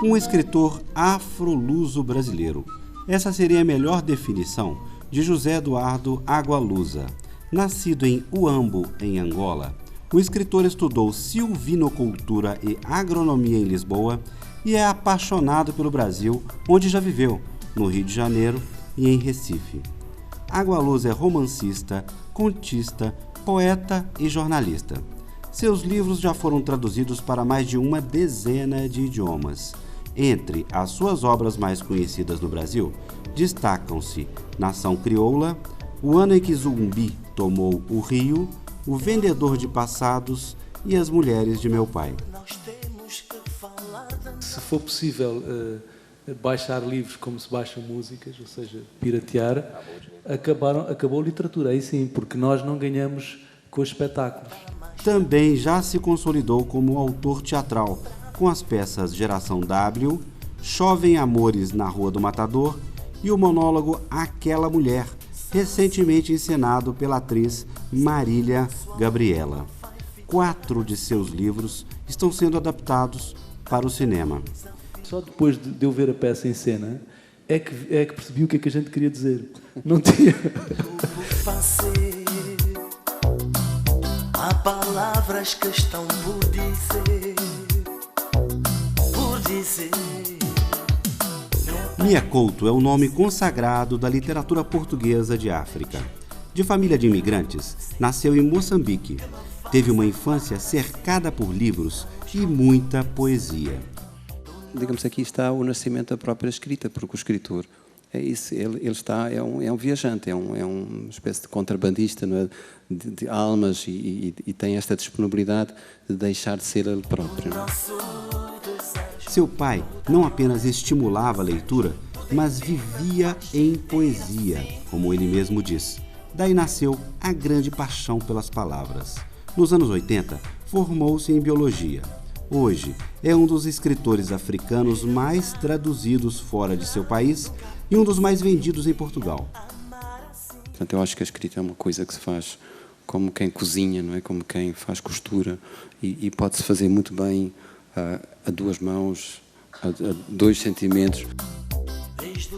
Um escritor afro-luso brasileiro. Essa seria a melhor definição de José Eduardo Agualusa. Nascido em Huambo, em Angola, o escritor estudou silvinocultura e agronomia em Lisboa e é apaixonado pelo Brasil, onde já viveu, no Rio de Janeiro e em Recife. Agualusa é romancista, contista, poeta e jornalista. Seus livros já foram traduzidos para mais de uma dezena de idiomas. Entre as suas obras mais conhecidas no Brasil, destacam-se Nação Crioula, O Ano em que Zumbi Tomou o Rio, O Vendedor de Passados e As Mulheres de Meu Pai. Se for possível baixar livros como se baixam músicas, ou seja, piratear, acabou a literatura, aí sim, porque nós não ganhamos com os espetáculos. Também já se consolidou como autor teatral, com as peças Geração W, Chovem Amores na Rua do Matador e o monólogo Aquela Mulher, recentemente encenado pela atriz Marília Gabriela. 4 de seus livros estão sendo adaptados para o cinema. Só depois de eu ver a peça em cena é que percebi o que é que a gente queria dizer. Não tinha... Há palavras que estão por dizer. Mia Couto é o nome consagrado da literatura portuguesa de África. De família de imigrantes, nasceu em Moçambique. Teve uma infância cercada por livros e muita poesia. Digamos, aqui está o nascimento da própria escrita, porque o escritor é isso, é um viajante, é uma espécie de contrabandista, não é? de almas e tem esta disponibilidade de deixar de ser ele próprio. Não é? Seu pai não apenas estimulava a leitura, mas vivia em poesia, como ele mesmo diz. Daí nasceu a grande paixão pelas palavras. Nos anos 80, formou-se em biologia. Hoje, é um dos escritores africanos mais traduzidos fora de seu país e um dos mais vendidos em Portugal. Portanto, eu acho que a escrita é uma coisa que se faz como quem cozinha, não é? Como quem faz costura e pode-se fazer muito bem a 2 mãos, a 2 sentimentos.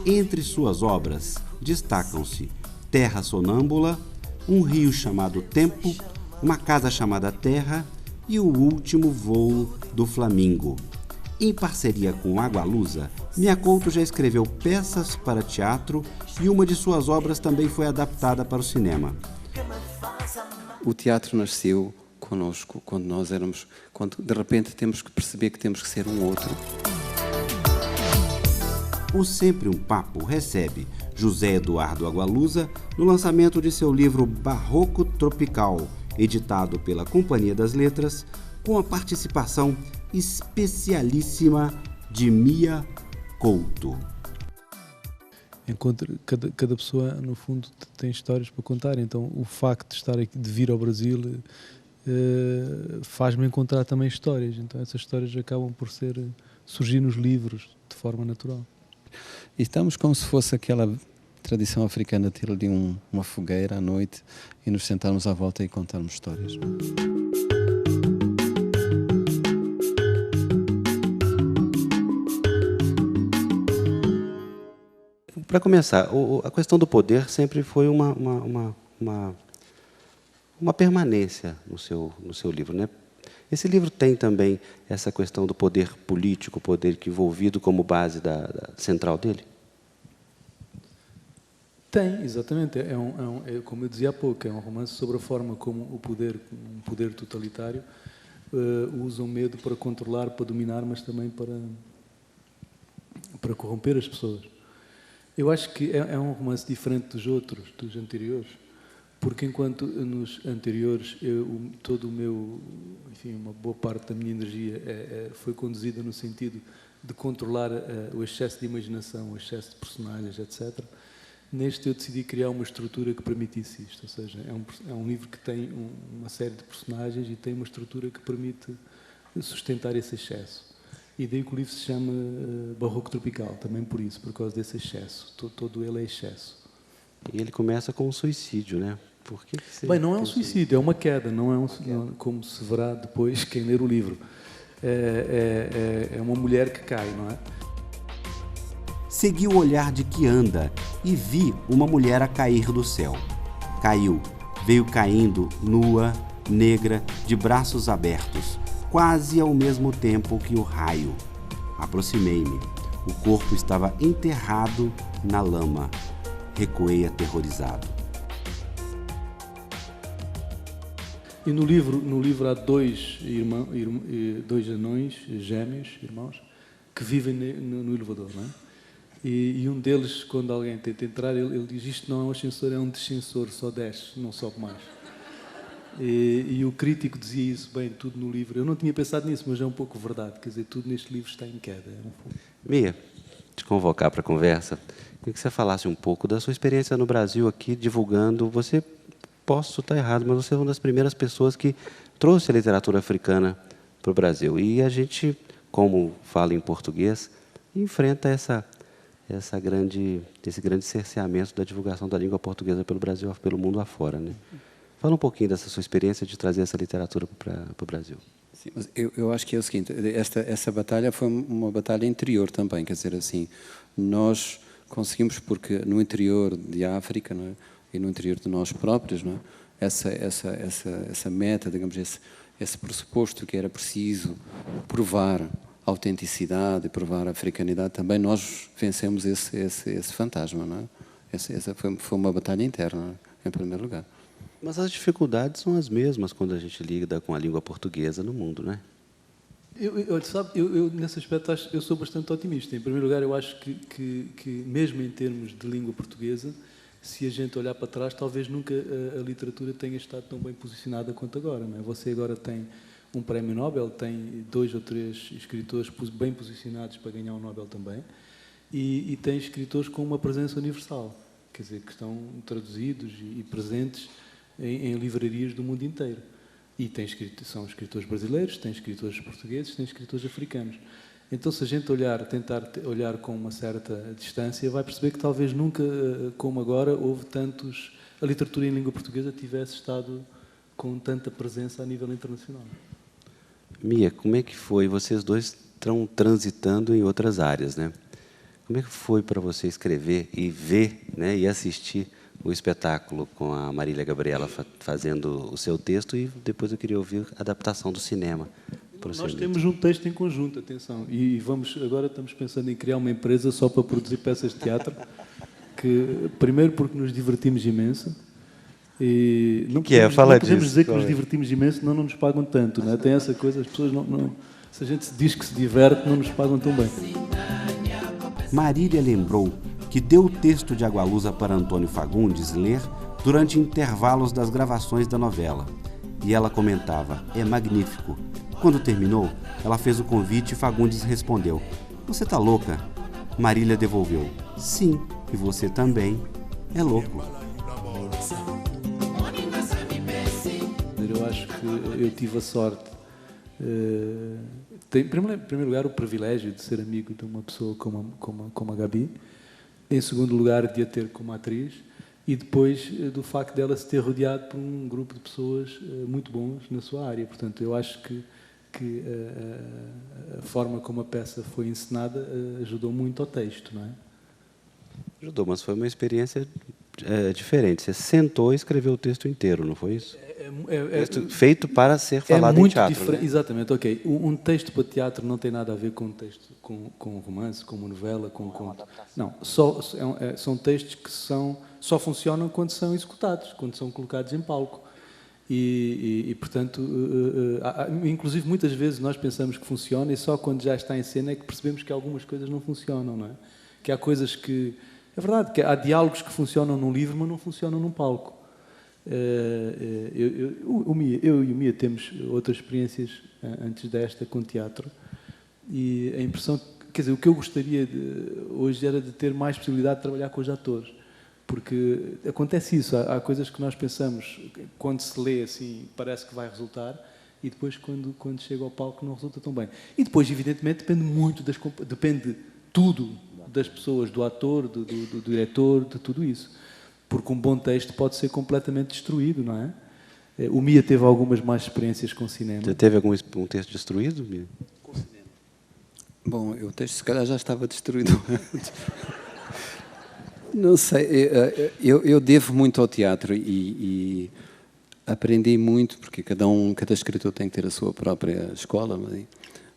Entre suas obras destacam-se Terra Sonâmbula, Um Rio Chamado Tempo, Uma Casa Chamada Terra e O Último Voo do Flamingo. Em parceria com Agualusa, Mia Couto já escreveu peças para teatro e uma de suas obras também foi adaptada para o cinema. O teatro nasceu conosco quando de repente temos que perceber que temos que ser um outro. O Sempre um Papo recebe José Eduardo Agualusa no lançamento de seu livro Barroco Tropical, editado pela Companhia das Letras, com a participação especialíssima de Mia Couto. Cada pessoa, no fundo, tem histórias para contar, então o facto de estar aqui, de vir ao Brasil, faz-me encontrar também histórias, então essas histórias acabam por surgir nos livros de forma natural. E estamos como se fosse aquela tradição africana de ter ali uma fogueira à noite e nos sentarmos à volta e contarmos histórias. Para começar, a questão do poder sempre foi uma permanência no seu livro, né? Esse livro tem também essa questão do poder político, o poder envolvido como base central dele? Tem, exatamente. É como eu dizia há pouco, é um romance sobre a forma como um poder totalitário usa o medo para controlar, para dominar, mas também para corromper as pessoas. Eu acho que é um romance diferente dos anteriores, porque enquanto nos anteriores uma boa parte da minha energia foi conduzida no sentido de controlar o excesso de imaginação, o excesso de personagens, etc. Neste eu decidi criar uma estrutura que permitisse isto, ou seja, é um livro que tem uma série de personagens e tem uma estrutura que permite sustentar esse excesso. E daí que o livro se chama Barroco Tropical, também por isso, por causa desse excesso. Todo ele é excesso. E ele começa com um suicídio, né? Por que você... Bem, não é um suicídio, é uma queda, não é como se verá depois quem ler o livro. É uma mulher que cai, não é? Segui o olhar de que anda e vi uma mulher a cair do céu. Caiu, veio caindo, nua, negra, de braços abertos, quase ao mesmo tempo que o raio. Aproximei-me. O corpo estava enterrado na lama. Recuei aterrorizado. E no livro há dois anões, gêmeos, irmãos, que vivem no elevador, não é? E um deles, quando alguém tenta entrar, ele diz: isto não é um ascensor, é um descensor, só desce, não sobe mais. E o crítico dizia isso, bem, tudo no livro. Eu não tinha pensado nisso, mas é um pouco verdade. Quer dizer, tudo neste livro está em queda. Mia, te convocar para a conversa, queria que você falasse um pouco da sua experiência no Brasil aqui, divulgando. Você, posso estar errado, mas você é uma das primeiras pessoas que trouxe a literatura africana para o Brasil. E a gente, como fala em português, enfrenta esse grande cerceamento da divulgação da língua portuguesa pelo Brasil, pelo mundo afora, né? Fala um pouquinho dessa sua experiência de trazer essa literatura para o Brasil. Sim, mas eu acho que é o seguinte, essa batalha foi uma batalha interior também, quer dizer assim, nós conseguimos, porque no interior de África, não é? E no interior de nós próprios, não é? Essa meta, digamos, esse pressuposto que era preciso provar a autenticidade, provar a africanidade, também nós vencemos esse fantasma, não é? Essa foi uma batalha interna, não é? Em primeiro lugar. Mas as dificuldades são as mesmas quando a gente lida com a língua portuguesa no mundo, não é? Eu nesse aspecto, eu sou bastante otimista. Em primeiro lugar, eu acho que mesmo em termos de língua portuguesa, se a gente olhar para trás, talvez nunca a literatura tenha estado tão bem posicionada quanto agora, não é? Você agora tem um prémio Nobel, tem 2 ou 3 escritores bem posicionados para ganhar um Nobel também, e tem escritores com uma presença universal, quer dizer, que estão traduzidos e presentes em livrarias do mundo inteiro. E são escritores brasileiros, tem escritores portugueses, tem escritores africanos. Então, se a gente tentar olhar com uma certa distância, vai perceber que talvez nunca, como agora, a literatura em língua portuguesa tivesse estado com tanta presença a nível internacional. Mia, como é que foi? Vocês dois estão transitando em outras áreas, né? Como é que foi para você escrever e ver, né, e assistir o espetáculo com a Marília Gabriela fazendo o seu texto, e depois eu queria ouvir a adaptação do cinema? Nós temos um texto em conjunto, atenção, e agora estamos pensando em criar uma empresa só para produzir peças de teatro, primeiro porque nos divertimos imenso, e não podemos dizer que nos divertimos imenso, senão não nos pagam tanto, não é? Tem essa coisa, as pessoas se a gente diz que se diverte, não nos pagam tão bem. Marília lembrou que deu o texto de Agualusa para Antônio Fagundes ler durante intervalos das gravações da novela. E ela comentava: é magnífico. Quando terminou, ela fez o convite e Fagundes respondeu: você está louca? Marília devolveu: sim, e você também é louco. Eu acho que eu tive a sorte, em primeiro lugar, o privilégio de ser amigo de uma pessoa como a Gabi, em segundo lugar, de a ter como atriz, e depois do facto dela se ter rodeado por um grupo de pessoas muito bons na sua área. Portanto, eu acho que a forma como a peça foi encenada ajudou muito ao texto, não é? Ajudou, mas foi uma experiência diferente. Você sentou e escreveu o texto inteiro, não foi isso? Feito para ser falado em teatro. Né? Exatamente, ok. Um texto para teatro não tem nada a ver com um texto, com romance, com uma novela, com um conto. Não, são textos que só funcionam quando são executados, quando são colocados em palco. E portanto, inclusive muitas vezes nós pensamos que funciona e só quando já está em cena é que percebemos que algumas coisas não funcionam, não é? Que há coisas que... É verdade, que há diálogos que funcionam num livro, mas não funcionam num palco. Eu e o Mia temos outras experiências antes desta com teatro, e a impressão, quer dizer, o que eu gostaria hoje era de ter mais possibilidade de trabalhar com os atores, porque acontece isso, há coisas que nós pensamos, quando se lê assim, parece que vai resultar, e depois quando chega ao palco não resulta tão bem. E depois, evidentemente, depende tudo das pessoas, do ator, do diretor, de tudo isso. porque um bom texto pode ser completamente destruído, não é? O Mia teve algumas más experiências com cinema. Você teve algum texto destruído, Mia? Com cinema. Bom, o texto se calhar já estava destruído antes. Não sei, eu devo muito ao teatro e aprendi muito, porque cada escritor tem que ter a sua própria escola,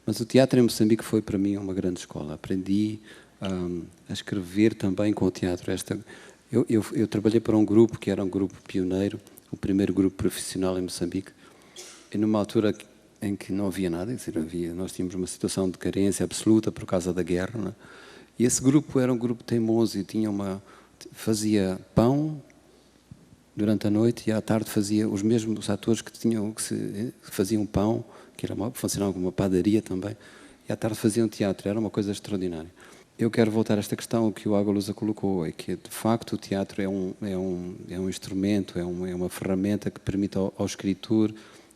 mas o teatro em Moçambique foi para mim uma grande escola. Aprendi a escrever também com o teatro. Eu trabalhei para um grupo que era um grupo pioneiro, o primeiro grupo profissional em Moçambique, e numa altura em que não havia nada, nós tínhamos uma situação de carência absoluta por causa da guerra, não é? E esse grupo era um grupo teimoso e fazia pão durante a noite e à tarde fazia os mesmos atores que faziam pão, que funcionava como uma padaria também, e à tarde faziam teatro. Era uma coisa extraordinária. Eu quero voltar a esta questão que o Água Lusa colocou, é que de facto o teatro é um instrumento, é uma ferramenta que permite ao escritor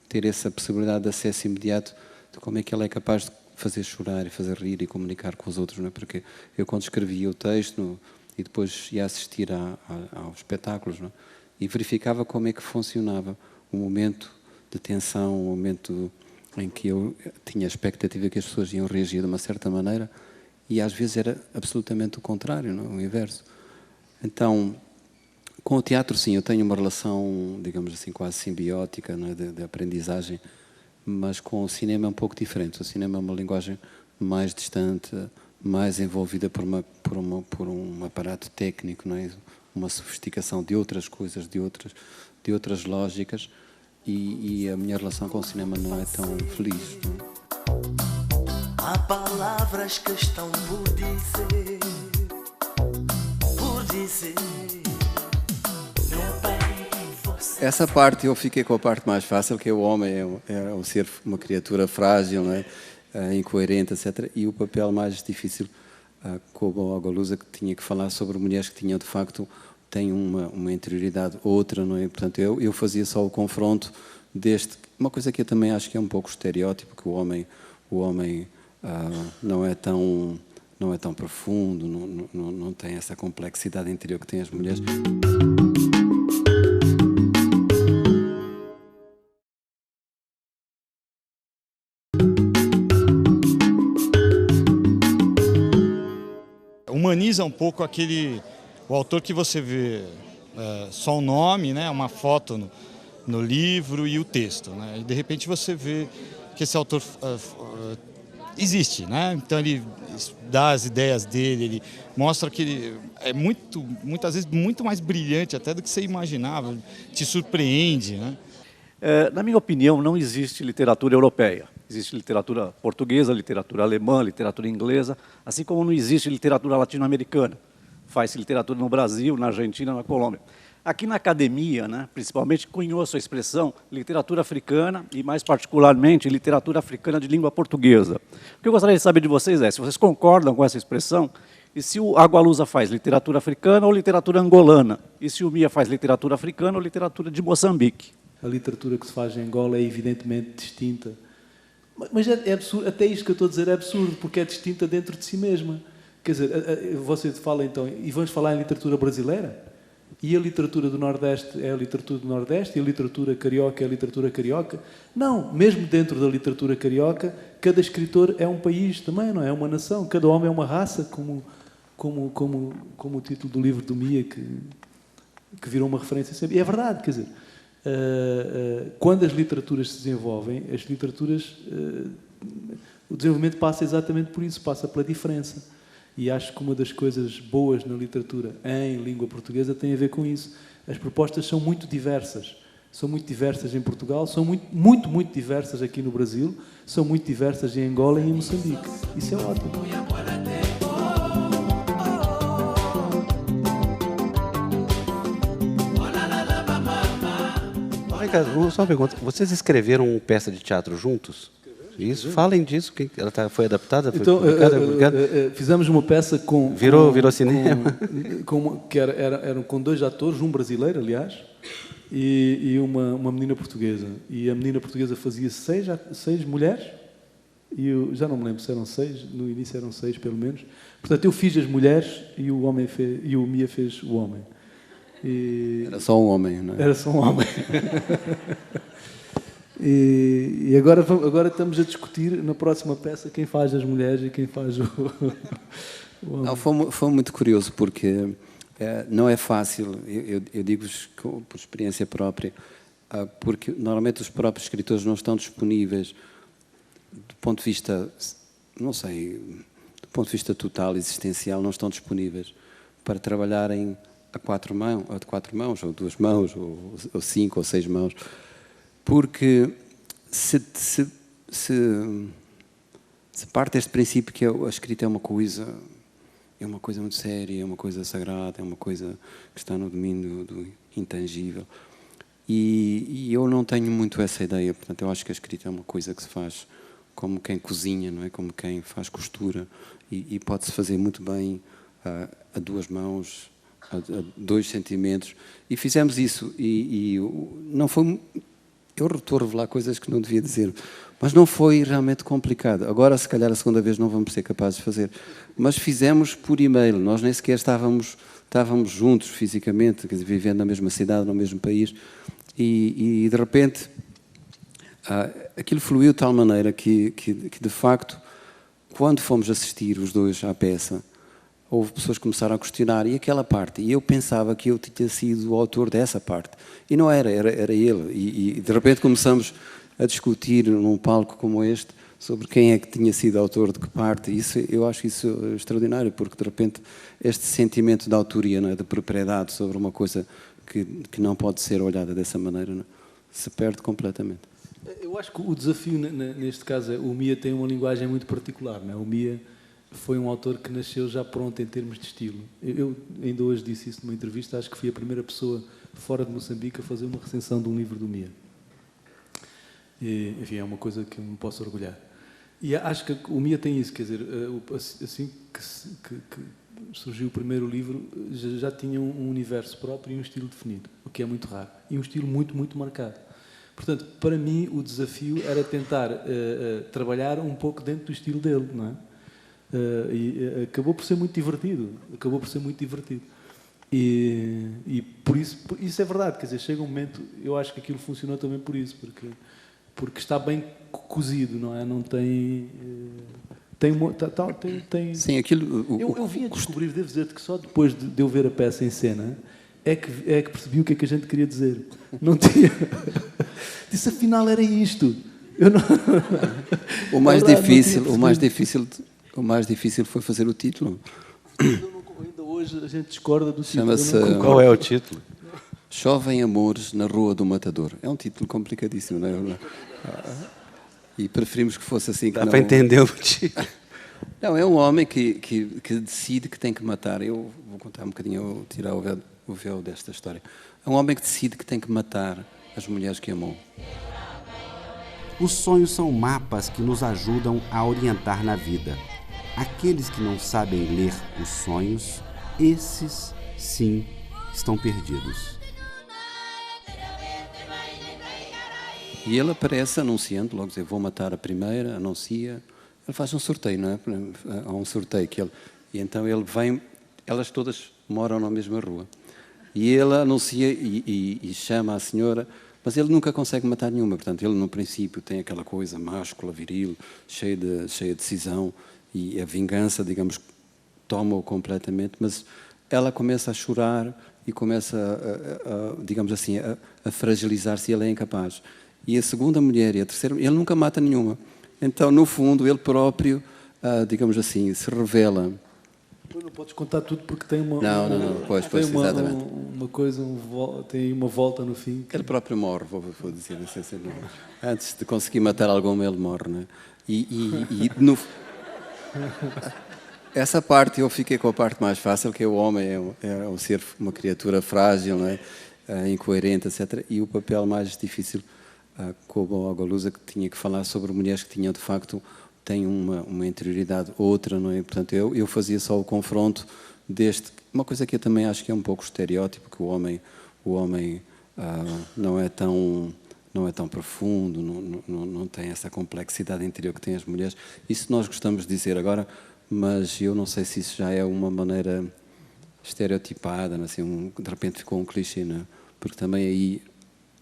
ter essa possibilidade de acesso imediato de como é que ele é capaz de fazer chorar e fazer rir e comunicar com os outros, não é? Porque eu quando escrevia o texto e depois ia assistir aos espetáculos, não é? E verificava como é que funcionava o momento de tensão, o momento em que eu tinha a expectativa que as pessoas iam reagir de uma certa maneira e às vezes era absolutamente o contrário, não é? O inverso. Então, com o teatro, sim, eu tenho uma relação, digamos assim, quase simbiótica, não é? de aprendizagem, mas com o cinema é um pouco diferente. O cinema é uma linguagem mais distante, mais envolvida por um aparato técnico, não é? Uma sofisticação de outras coisas, de outras lógicas, e a minha relação com o cinema não é tão feliz. Não é? Há palavras que estão por dizer, Essa parte eu fiquei com a parte mais fácil, que o homem é um ser, uma criatura frágil, não é? Incoerente, etc. E o papel mais difícil, como a Água Lusa, que tinha que falar sobre mulheres que tinham, de facto, têm uma interioridade outra, não é? Portanto, eu fazia só o confronto uma coisa que eu também acho que é um pouco estereótipo, que o homem não é tão profundo, não tem essa complexidade interior que têm as mulheres. Humaniza um pouco o autor que você vê só o nome, né, uma foto no livro e o texto, né, e de repente você vê que esse autor existe, né? Então ele dá as ideias dele, ele mostra que ele é muitas vezes muito mais brilhante até do que você imaginava, te surpreende, né? Na minha opinião, não existe literatura europeia. Existe literatura portuguesa, literatura alemã, literatura inglesa, assim como não existe literatura latino-americana. Faz-se literatura no Brasil, na Argentina, na Colômbia. Aqui na academia, né, principalmente, cunhou-se a expressão literatura africana e, mais particularmente, literatura africana de língua portuguesa. O que eu gostaria de saber de vocês é se vocês concordam com essa expressão e se o Água Lusa faz literatura africana ou literatura angolana, e se o Mia faz literatura africana ou literatura de Moçambique. A literatura que se faz em Angola é evidentemente distinta. Mas é absurdo, até isto que eu estou a dizer é absurdo, porque é distinta dentro de si mesma. Quer dizer, você fala então, e vamos falar em literatura brasileira? E a literatura do Nordeste é a literatura do Nordeste, e a literatura carioca é a literatura carioca? Não, mesmo dentro da literatura carioca, cada escritor é um país também, não é? É uma nação, cada homem é uma raça, como o título do livro do Mia, que virou uma referência sempre. E é verdade, quer dizer, quando as literaturas se desenvolvem, o desenvolvimento passa exatamente por isso, passa pela diferença. E acho que uma das coisas boas na literatura em língua portuguesa tem a ver com isso. As propostas são muito diversas. São muito diversas em Portugal, são muito diversas aqui no Brasil, são muito diversas em Angola e em Moçambique. Isso é ótimo. Só uma pergunta. Vocês escreveram uma peça de teatro juntos? Isso, falem disso, que ela foi adaptada, foi publicada. Fizemos uma peça com... Virou cinema. Que eram com 2 atores, um brasileiro, aliás, e uma menina portuguesa. E a menina portuguesa fazia 6 mulheres, e eu já não me lembro se eram 6, no início eram 6 pelo menos. Portanto, eu fiz as mulheres e o Mia fez o homem. Era só um homem, não é? Era só um homem. E agora estamos a discutir na próxima peça quem faz as mulheres e quem faz o homem. Não, foi muito curioso, porque não é fácil, eu digo-vos por experiência própria, porque normalmente os próprios escritores não estão disponíveis do ponto de vista, não sei, do ponto de vista total, existencial, não estão disponíveis para trabalharem a quatro mãos, ou 2 mãos, ou 5 ou 6 mãos, porque se parte deste princípio que a escrita é uma coisa muito séria, é uma coisa sagrada, é uma coisa que está no domínio do intangível. E eu não tenho muito essa ideia, portanto, eu acho que a escrita é uma coisa que se faz como quem cozinha, não é? Como quem faz costura, e pode-se fazer muito bem a 2 mãos, a 2 sentimentos, e fizemos isso, e não foi... Eu estou a revelar coisas que não devia dizer, mas não foi realmente complicado. Agora, se calhar, a segunda vez não vamos ser capazes de fazer. Mas fizemos por e-mail, nós nem sequer estávamos juntos fisicamente, quer dizer, vivendo na mesma cidade, no mesmo país, e de repente, aquilo fluiu de tal maneira que, de facto, quando fomos assistir os dois à peça, houve pessoas que começaram a questionar, e aquela parte? E eu pensava que eu tinha sido o autor dessa parte. E não era ele. E de repente começamos a discutir num palco como este sobre quem é que tinha sido autor de que parte. Eu acho isso extraordinário, porque de repente este sentimento de autoria, não é? De propriedade sobre uma coisa que não pode ser olhada dessa maneira, não é? Se perde completamente. Eu acho que o desafio neste caso é o Mia tem uma linguagem muito particular, não é? O Mia foi um autor que nasceu já pronto em termos de estilo. Eu ainda hoje disse isso numa entrevista, acho que fui a primeira pessoa fora de Moçambique a fazer uma recensão de um livro do Mia. E, enfim, é uma coisa que eu me posso orgulhar. E acho que o Mia tem isso, quer dizer, assim que surgiu o primeiro livro, já tinha um universo próprio e um estilo definido, o que é muito raro. E um estilo muito, muito marcado. Portanto, para mim, o desafio era tentar trabalhar um pouco dentro do estilo dele, não é? E acabou por ser muito divertido. E por isso é verdade, quer dizer, chega um momento, eu acho que aquilo funcionou também por isso, porque está bem cozido, não é? Não tem... Sim, aquilo... Eu vim a descobrir, devo dizer-te que só depois de eu ver a peça em cena é que percebi o que é que a gente queria dizer. Não tinha... Disse, afinal era isto. Eu não... O mais difícil foi fazer o título. Ainda hoje a gente discorda do título. Qual é o título? Chovem Amores na Rua do Matador. É um título complicadíssimo, não é? E preferimos que fosse assim. Dá para entender o título. Não, é um homem que decide que tem que matar. Eu vou contar um bocadinho, vou tirar o véu desta história. É um homem que decide que tem que matar as mulheres que amou. Os sonhos são mapas que nos ajudam a orientar na vida. Aqueles que não sabem ler os sonhos, esses, sim, estão perdidos. E ele aparece anunciando, logo dizer, vou matar a primeira, anuncia. Ele faz um sorteio, não é? Há um sorteio que ele... E então ele vem, elas todas moram na mesma rua. E ele anuncia e chama a senhora, mas ele nunca consegue matar nenhuma. Portanto, ele no princípio tem aquela coisa máscula, viril, cheia de decisão, e a vingança, digamos, toma-o completamente, mas ela começa a chorar e começa, digamos assim, a fragilizar-se, e ele é incapaz. E a segunda mulher e a terceira, ele nunca mata nenhuma. Então, no fundo, ele próprio, digamos assim, se revela. Não podes contar tudo porque tem uma... Não, pois, exatamente. Uma coisa, tem uma volta no fim. Ele próprio morre, vou dizer assim. Antes de conseguir matar alguma, ele morre, não é? Essa parte, eu fiquei com a parte mais fácil, que o homem é um ser, uma criatura frágil, não é? Incoerente, etc. E o papel mais difícil, com a Agualusa, que tinha que falar sobre mulheres que tinham, de facto, têm uma interioridade outra, não é? Portanto, eu fazia só o confronto deste... Uma coisa que eu também acho que é um pouco estereótipo, que o homem não é tão profundo, não tem essa complexidade interior que têm as mulheres. Isso nós gostamos de dizer agora, mas eu não sei se isso já é uma maneira estereotipada, assim, de repente ficou um clichê, não é? Porque também aí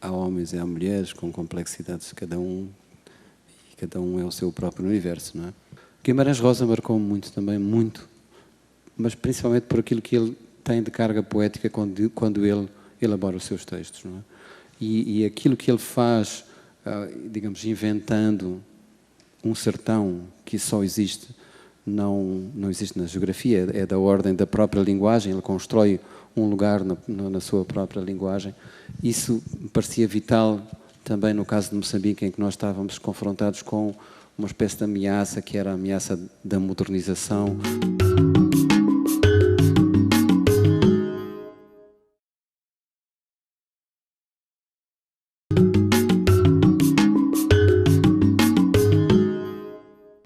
há homens e há mulheres com complexidades, cada um é o seu próprio universo, não é? Guimarães Rosa marcou-me muito também, muito, mas principalmente por aquilo que ele tem de carga poética quando ele elabora os seus textos, não é? E aquilo que ele faz, digamos, inventando um sertão que só existe, não existe na geografia, é da ordem da própria linguagem, ele constrói um lugar na sua própria linguagem. Isso me parecia vital também no caso de Moçambique, em que nós estávamos confrontados com uma espécie de ameaça, que era a ameaça da modernização.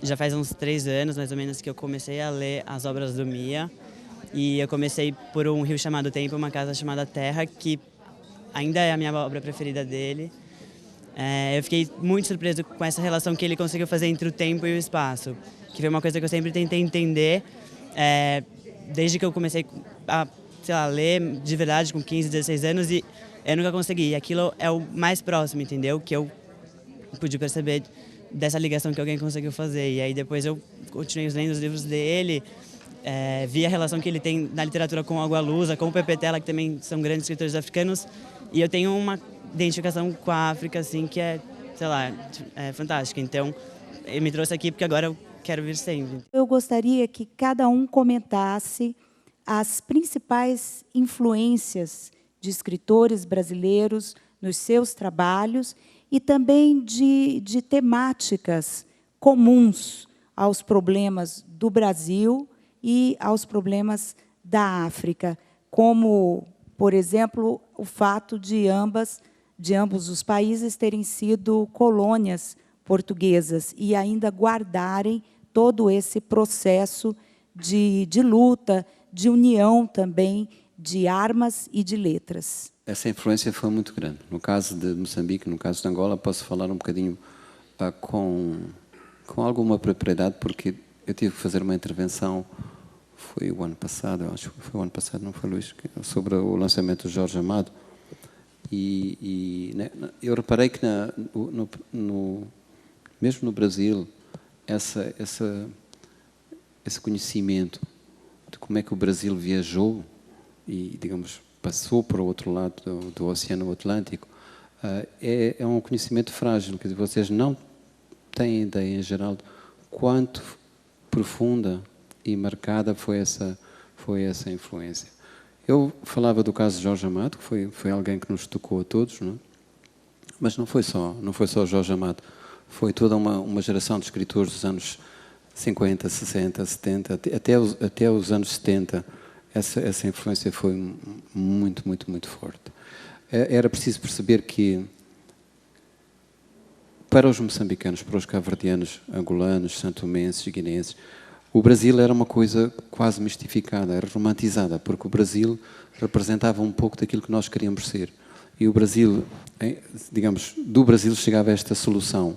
Já faz uns 3 anos, mais ou menos, que eu comecei a ler as obras do Mia. E eu comecei por Um Rio Chamado Tempo, Uma Casa Chamada Terra, que ainda é a minha obra preferida dele. Eu fiquei muito surpreso com essa relação que ele conseguiu fazer entre o tempo e o espaço, que foi uma coisa que eu sempre tentei entender, desde que eu comecei a, sei lá, ler de verdade com 15, 16 anos, e eu nunca consegui. E aquilo é o mais próximo, entendeu? Que eu pude perceber dessa ligação que alguém conseguiu fazer. E aí depois eu continuei lendo os livros dele, vi a relação que ele tem na literatura com o Água Lusa, com o Pepe Tela, que também são grandes escritores africanos, e eu tenho uma identificação com a África, assim, que é, sei lá, fantástica. Então, ele me trouxe aqui porque agora eu quero vir sempre. Eu gostaria que cada um comentasse as principais influências de escritores brasileiros nos seus trabalhos e também de temáticas comuns aos problemas do Brasil e aos problemas da África, como, por exemplo, o fato de ambos os países terem sido colônias portuguesas e ainda guardarem todo esse processo de luta, de união também, de armas e de letras. Essa influência foi muito grande. No caso de Moçambique, no caso de Angola, posso falar um bocadinho com alguma propriedade, porque eu tive que fazer uma intervenção, foi o ano passado, eu acho que foi o ano passado, não foi, Luís, sobre o lançamento do Jorge Amado. Né, eu reparei que mesmo no Brasil, esse conhecimento de como é que o Brasil viajou e, digamos, passou para o outro lado do Oceano Atlântico, é um conhecimento frágil. Quer dizer, vocês não têm ideia, em geral, quanto profunda e marcada foi essa influência. Eu falava do caso de Jorge Amado, que foi alguém que nos tocou a todos, não é? Mas não foi só Jorge Amado, foi toda uma geração de escritores dos anos 50, 60, 70, até os anos 70. Essa influência foi muito, muito, muito forte. Era preciso perceber que, para os moçambicanos, para os cabo-verdianos, angolanos, santomenses e guineenses, o Brasil era uma coisa quase mistificada, era romantizada, porque o Brasil representava um pouco daquilo que nós queríamos ser. E o Brasil, digamos, do Brasil chegava esta solução,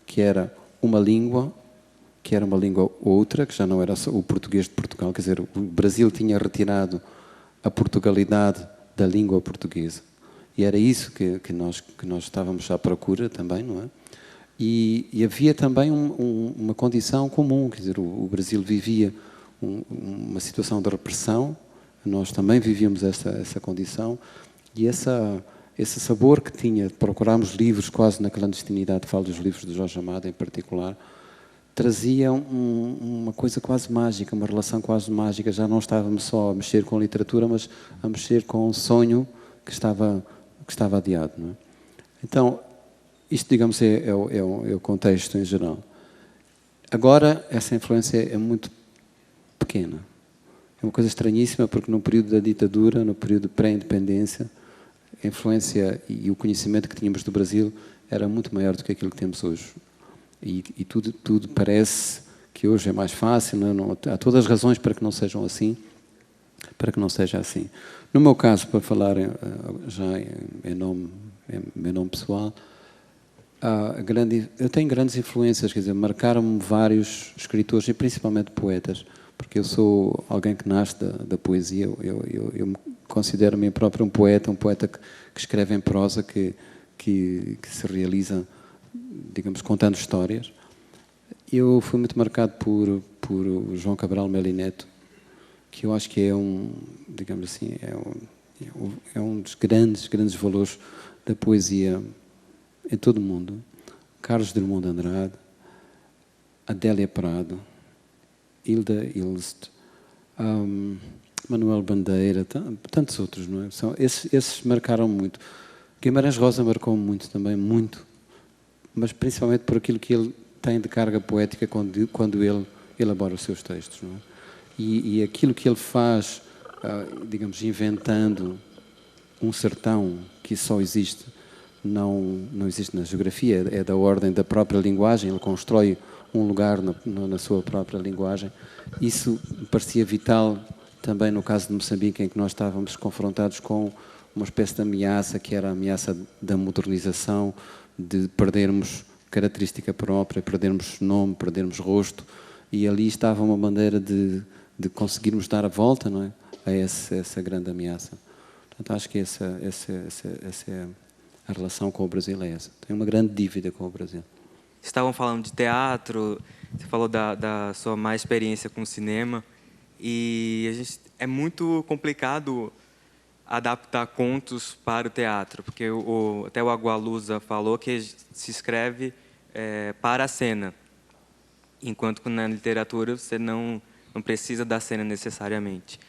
que era uma língua outra, que já não era só o português de Portugal, quer dizer, o Brasil tinha retirado a Portugalidade da língua portuguesa. E era isso que nós estávamos à procura também, não é? E havia também uma condição comum, quer dizer, o Brasil vivia uma situação de repressão, nós também vivíamos essa condição, e esse sabor que tinha, procurarmos livros quase na clandestinidade, falo dos livros de Jorge Amado em particular, trazia uma coisa quase mágica, uma relação quase mágica. Já não estávamos só a mexer com literatura, mas a mexer com um sonho que estava adiado, não é? Então, isto, digamos, é o contexto em geral. Agora, essa influência é muito pequena. É uma coisa estranhíssima, porque no período da ditadura, no período pré-independência, a influência e o conhecimento que tínhamos do Brasil era muito maior do que aquilo que temos hoje. E tudo parece que hoje é mais fácil, não, há todas as razões para que não sejam assim, para que não seja assim. No meu caso, para falar já em meu nome pessoal, eu tenho grandes influências, quer dizer, marcaram-me vários escritores e principalmente poetas. porque eu sou alguém que nasce da poesia. Eu me considero a mim próprio um poeta que escreve em prosa, que se realiza, digamos, contando histórias. Eu fui muito marcado por João Cabral Melo Neto, que eu acho que é digamos assim, é um dos grandes valores da poesia em todo o mundo. Carlos Drummond de Andrade, Adélia Prado, Hilda Ilst, Manuel Bandeira, tantos outros, não é? Esses marcaram muito. Guimarães Rosa marcou muito também, muito, mas principalmente por aquilo que ele tem de carga poética quando ele elabora os seus textos, não é? E aquilo que ele faz, digamos, inventando um sertão que só existe, não existe na geografia, é da ordem da própria linguagem, ele constrói um lugar na sua própria linguagem. Isso me parecia vital também no caso de Moçambique, em que nós estávamos confrontados com uma espécie de ameaça, que era a ameaça da modernização, de perdermos característica própria, perdermos nome, perdermos rosto, e ali estava uma maneira de conseguirmos dar a volta, não é, a essa grande ameaça. Portanto, acho que essa é a relação com o Brasil, é essa. Tenho uma grande dívida com o Brasil. Estavam falando de teatro, você falou da sua má experiência com o cinema, e é muito complicado adaptar contos para o teatro, porque até o Agualusa falou que se escreve para a cena, enquanto que na literatura você não precisa da cena necessariamente.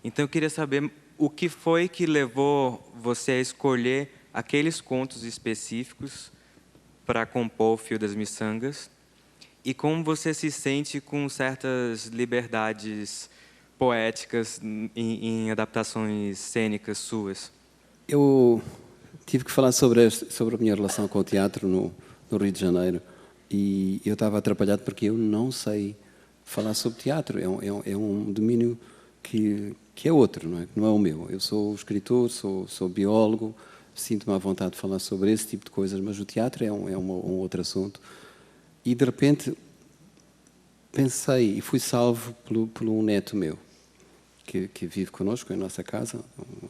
Então eu queria saber o que foi que levou você a escolher aqueles contos específicos para compor o Fio das Miçangas, e como você se sente com certas liberdades poéticas em adaptações cênicas suas. Eu tive que falar sobre a minha relação com o teatro no Rio de Janeiro, e eu estava atrapalhado porque eu não sei falar sobre teatro. É um domínio que é outro, não é o meu. Eu sou escritor, sou biólogo, sinto-me à vontade de falar sobre esse tipo de coisas, mas o teatro é um outro assunto. E, de repente, pensei, e fui salvo por um neto meu, que vive connosco em nossa casa.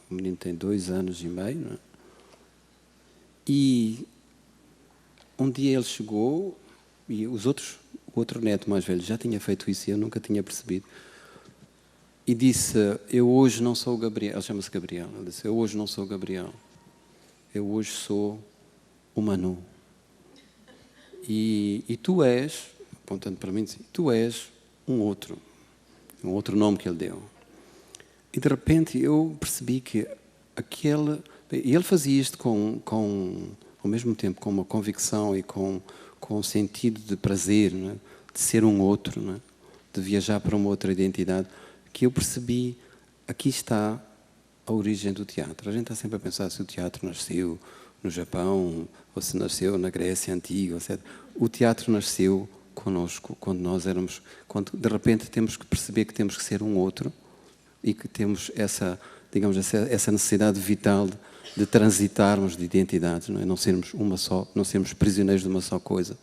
O menino tem 2 anos e meio, não é? E um dia ele chegou, e o outro neto mais velho já tinha feito isso e eu nunca tinha percebido, e disse: eu hoje não sou o Gabriel. Ele chama-se Gabriel. Ele disse: eu hoje não sou o Gabriel, eu hoje sou o Manu. E tu és, apontando para mim, disse, tu és um outro nome que ele deu. E de repente eu percebi que e ele fazia isto ao mesmo tempo com uma convicção e com um sentido de prazer, não é? De ser um outro, não é? De viajar para uma outra identidade, que eu percebi, aqui está a origem do teatro. A gente está sempre a pensar se o teatro nasceu no Japão ou se nasceu na Grécia Antiga, etc. O teatro nasceu connosco, quando de repente temos que perceber que temos que ser um outro e que temos essa necessidade vital de transitarmos de identidades, não é? Não sermos uma só, não sermos prisioneiros de uma só coisa.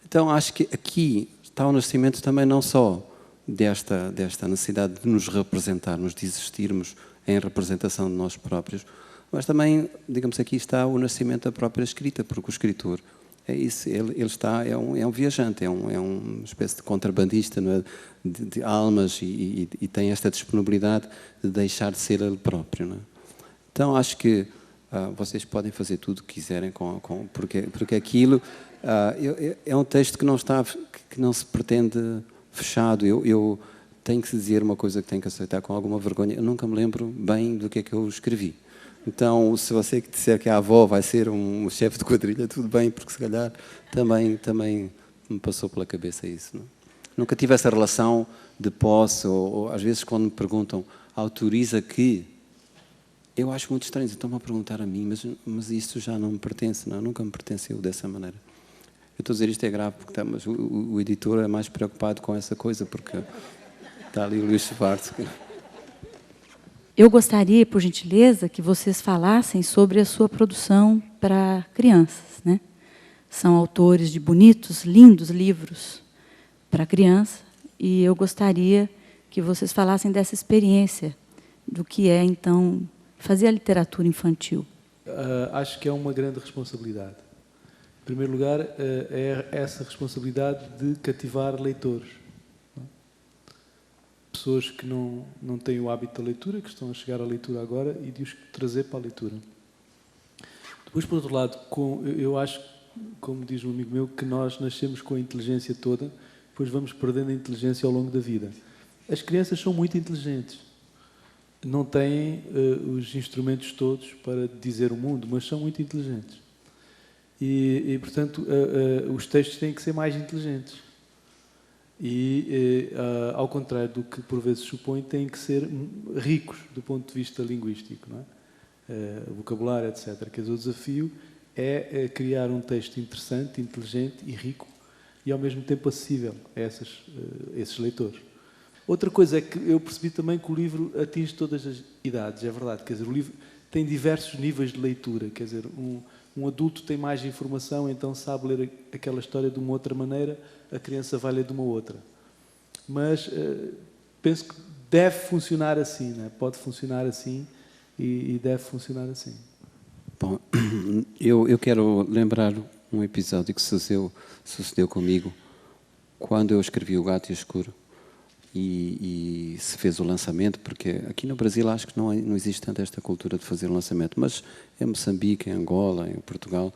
Então acho que aqui está o nascimento também não só desta necessidade de nos representarmos, de existirmos em representação de nós próprios, mas também, digamos, aqui está o nascimento da própria escrita, porque o escritor é isso, é um viajante, é uma espécie de contrabandista, não é? de almas, e tem esta disponibilidade de deixar de ser ele próprio, não é? Então acho que vocês podem fazer tudo o que quiserem porque aquilo é um texto que não se pretende fechado. Eu tenho que dizer uma coisa que tenho que aceitar com alguma vergonha. Eu nunca me lembro bem do que é que eu escrevi. Então, se você disser que a avó vai ser um chefe de quadrilha, tudo bem, porque se calhar também me passou pela cabeça isso. Não? Nunca tive essa relação de posse, ou às vezes quando me perguntam, autoriza que... Eu acho muito estranho, estão-me a perguntar a mim, mas isso já não me pertence, não? Nunca me pertenceu dessa maneira. Eu estou a dizer isto é grave, porque mas o editor é mais preocupado com essa coisa, porque está ali o Luís Schwartz. Eu gostaria, por gentileza, que vocês falassem sobre a sua produção para crianças, né? São autores de bonitos, lindos livros para criança, e eu gostaria que vocês falassem dessa experiência, do que é, então, fazer a literatura infantil. Acho que é uma grande responsabilidade. Em primeiro lugar, é essa responsabilidade de cativar leitores. Pessoas que não têm o hábito da leitura, que estão a chegar à leitura agora, e de os trazer para a leitura. Depois, por outro lado, eu acho, como diz um amigo meu, que nós nascemos com a inteligência toda, depois vamos perdendo a inteligência ao longo da vida. As crianças são muito inteligentes. Não têm os instrumentos todos para dizer o mundo, mas são muito inteligentes. E portanto, os textos têm que ser mais inteligentes. E, ao contrário do que por vezes supõe, têm que ser ricos do ponto de vista linguístico, não é? Vocabulário, etc. Quer dizer, o desafio é criar um texto interessante, inteligente e rico, e ao mesmo tempo acessível a esses leitores. Outra coisa é que eu percebi também que o livro atinge todas as idades, é verdade. Quer dizer, o livro tem diversos níveis de leitura. Quer dizer, um adulto tem mais informação, então sabe ler aquela história de uma outra maneira, a criança vai ler de uma outra. Mas penso que deve funcionar assim, né? Pode funcionar assim e deve funcionar assim. Bom, eu quero lembrar um episódio que sucedeu comigo quando eu escrevi O Gato e o Escuro. E se fez o lançamento, porque aqui no Brasil acho que não existe tanto esta cultura de fazer o lançamento, mas em Moçambique, em Angola, em Portugal,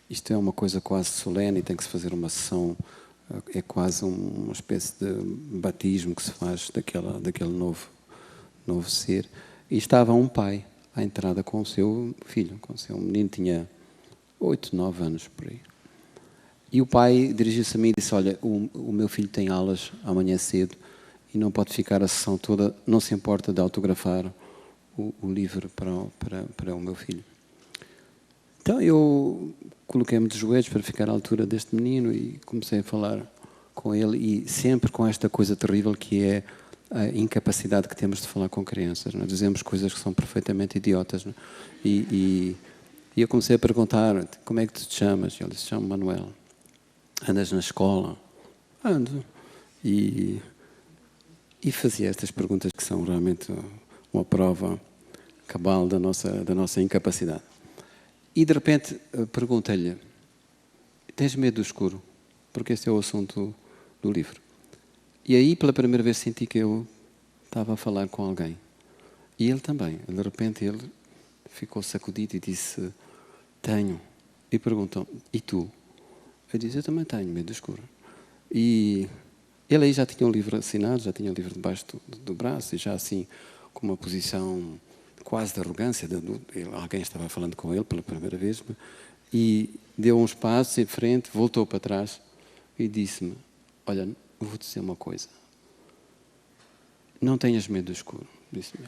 isto é uma coisa quase solene e tem que se fazer uma sessão, é quase uma espécie de batismo que se faz daquele novo ser. E estava um pai à entrada com o seu filho, com o seu menino, tinha 8, 9 anos por aí. E o pai dirigiu-se a mim e disse: olha, o meu filho tem aulas amanhã cedo e não pode ficar a sessão toda, não se importa de autografar o livro para o meu filho. Então eu coloquei-me de joelhos para ficar à altura deste menino e comecei a falar com ele, e sempre com esta coisa terrível que é a incapacidade que temos de falar com crianças. Não é? Dizemos coisas que são perfeitamente idiotas. Não é? E eu comecei a perguntar: como é que tu te chamas? E ele disse: chamo Manuel. Andas na escola? Ando. E fazia estas perguntas que são realmente uma prova cabal da nossa incapacidade. E de repente perguntei-lhe: tens medo do escuro? Porque esse é o assunto do livro. E aí pela primeira vez senti que eu estava a falar com alguém. E ele também. De repente ele ficou sacudido e disse: tenho. E perguntou: e tu? Eu disse: eu também tenho medo do escuro. E ele aí já tinha o livro assinado, já tinha o livro debaixo do braço, e já assim, com uma posição quase de arrogância. Alguém estava falando com ele pela primeira vez, e deu uns passos em frente, voltou para trás e disse-me: olha, vou-te dizer uma coisa. Não tenhas medo do escuro, disse-me.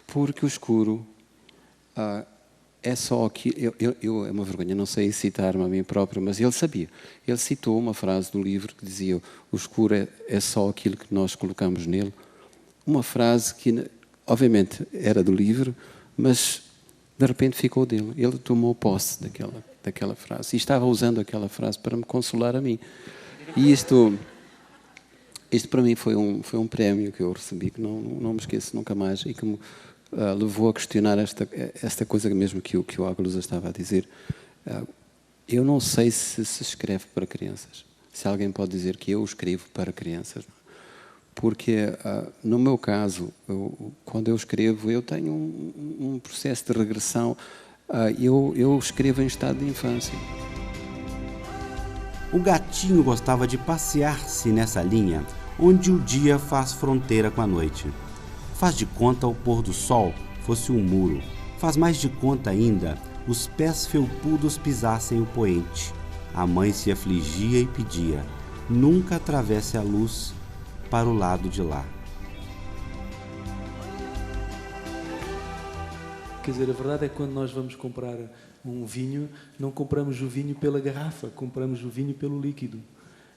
Porque o escuro é só aqui. É uma vergonha, não sei citar-me a mim próprio, mas ele sabia. Ele citou uma frase do livro que dizia: o escuro é só aquilo que nós colocamos nele. Uma frase que, obviamente, era do livro, mas de repente ficou dele. Ele tomou posse daquela frase e estava usando aquela frase para me consolar a mim. E isto para mim foi um prémio que eu recebi, que não me esqueço nunca mais, e que me levou a questionar esta coisa mesmo que o Agualusa estava a dizer. Eu não sei se escreve para crianças, se alguém pode dizer que eu escrevo para crianças, porque no meu caso, quando eu escrevo, eu tenho um processo de regressão. Eu escrevo em estado de infância. O gatinho gostava de passear-se nessa linha onde o dia faz fronteira com a noite. Faz de conta o pôr do sol fosse um muro. Faz mais de conta ainda os pés felpudos pisassem o poente. A mãe se afligia e pedia: nunca atravesse a luz para o lado de lá. Quer dizer, a verdade é que quando nós vamos comprar um vinho, não compramos o vinho pela garrafa, compramos o vinho pelo líquido.